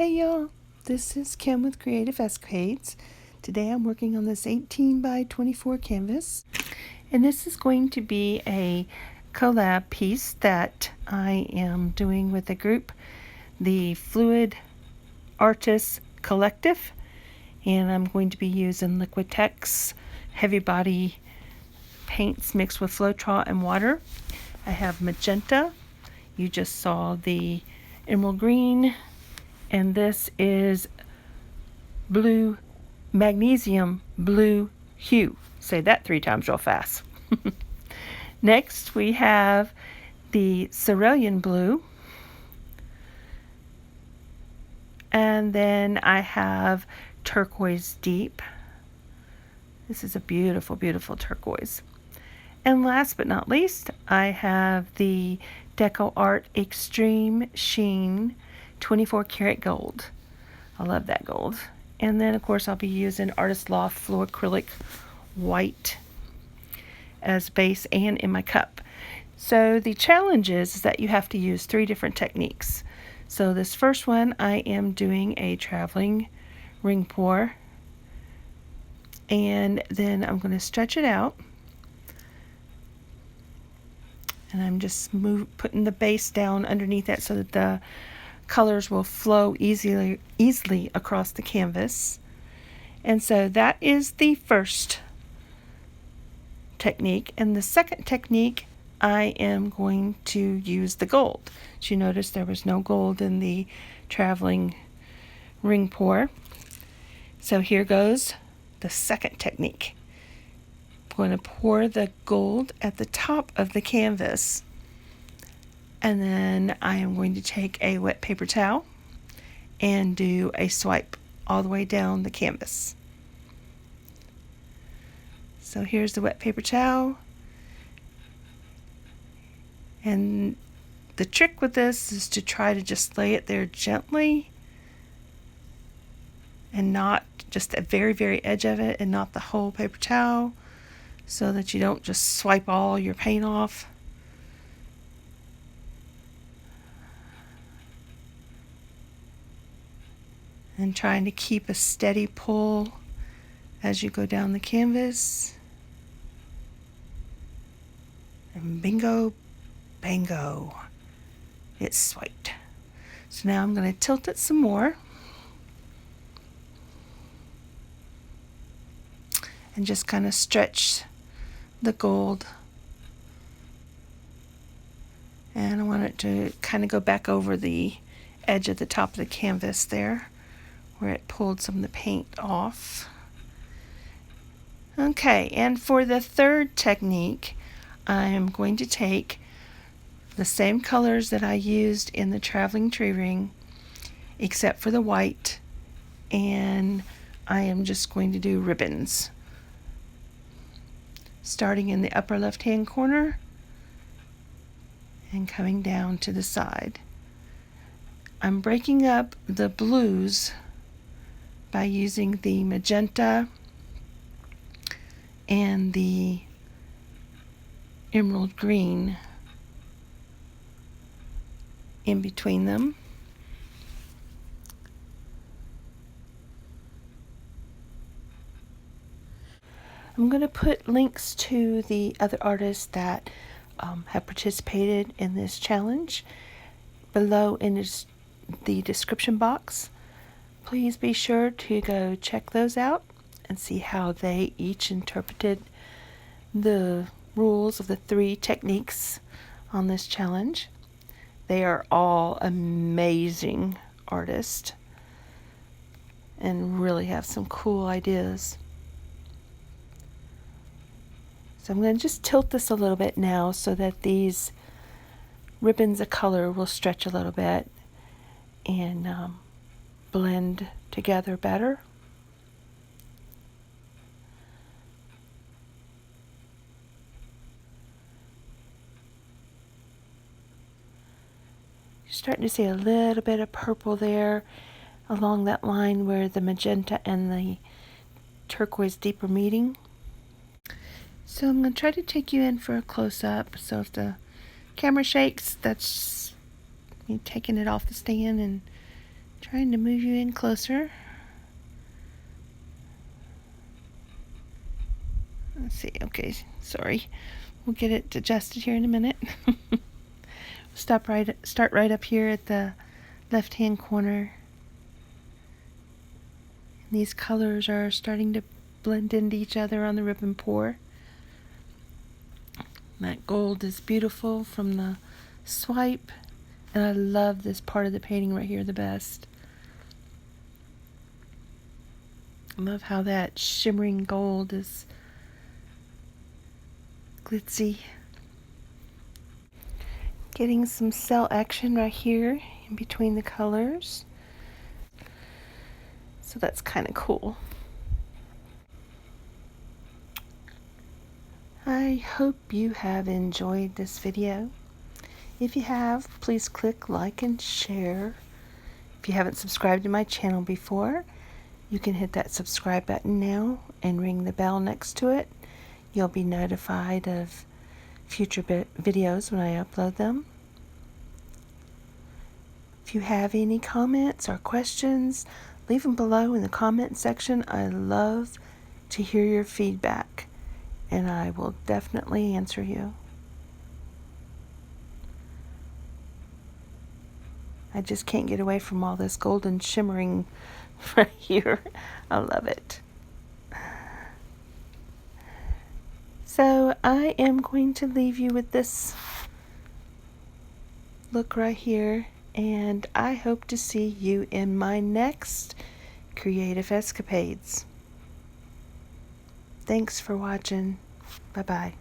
Hey y'all, this is Kim with Creative Escapades. Today I'm working on this 18 by 24 canvas, and this is going to be a collab piece that I am doing with a group, the Fluid Artists Collective, and I'm going to be using Liquitex heavy body paints mixed with Floetrol and water. I have Magenta, you just saw the emerald green, and this is blue, Magnesium blue hue. Say that 3 times real fast. Next we have the Cerulean blue, and then I have Turquoise deep. This is a beautiful, beautiful turquoise. And last but not least, I have the Deco Art Extreme Sheen 24 karat gold. I love that gold. And then of course I'll be using Artist Loft Floor Acrylic white as base and in my cup. So the challenge is that you have to use 3 different techniques. So this first one, I am doing a traveling ring pour, and then I'm going to stretch it out, and I'm just putting the base down underneath that so that the colors will flow easily across the canvas. And so that is the first technique. And the second technique, I am going to use the gold. As you notice, there was no gold in the traveling ring pour. So here goes the second technique. I'm going to pour the gold at the top of the canvas, and then I am going to take a wet paper towel and do a swipe all the way down the canvas. So here's the wet paper towel. And the trick with this is to try to just lay it there gently and not just the very, very edge of it and not the whole paper towel, so that you don't just swipe all your paint off. And trying to keep a steady pull as you go down the canvas. And bingo, bango, it's swiped. So now I'm going to tilt it some more and just kind of stretch the gold. And I want it to kind of go back over the edge at the top of the canvas there, where it pulled some of the paint off. Okay, and for the third technique, I am going to take the same colors that I used in the traveling tree ring, except for the white, and I am just going to do ribbons. Starting in the upper left-hand corner and coming down to the side. I'm breaking up the blues by using the magenta and the emerald green in between them. I'm going to put links to the other artists that have participated in this challenge below in the description box. Please be sure to go check those out and see how they each interpreted the rules of the 3 techniques on this challenge. They are all amazing artists and really have some cool ideas. So I'm going to just tilt this a little bit now so that these ribbons of color will stretch a little bit and blend together better. You're starting to see a little bit of purple there along that line where the magenta and the turquoise deep are meeting. So I'm going to try to take you in for a close-up. So if the camera shakes, that's me taking it off the stand and Trying to move you in closer. Let's see. Okay, sorry. We'll get it adjusted here in a minute. Start right up here at the left-hand corner. These colors are starting to blend into each other on the ribbon pour. That gold is beautiful from the swipe, and I love this part of the painting right here the best. I love how that shimmering gold is glitzy. Getting some cell action right here in between the colors. So that's kind of cool. I hope you have enjoyed this video. If you have, please click like and share. If you haven't subscribed to my channel before, you can hit that subscribe button now and ring the bell next to it. You'll be notified of future videos when I upload them. If you have any comments or questions, leave them below in the comment section. I love to hear your feedback, and I will definitely answer you. I just can't get away from all this golden shimmering right here. I love it. So I am going to leave you with this look right here, and I hope to see you in my next Creative Escapades. Thanks for watching. Bye-bye.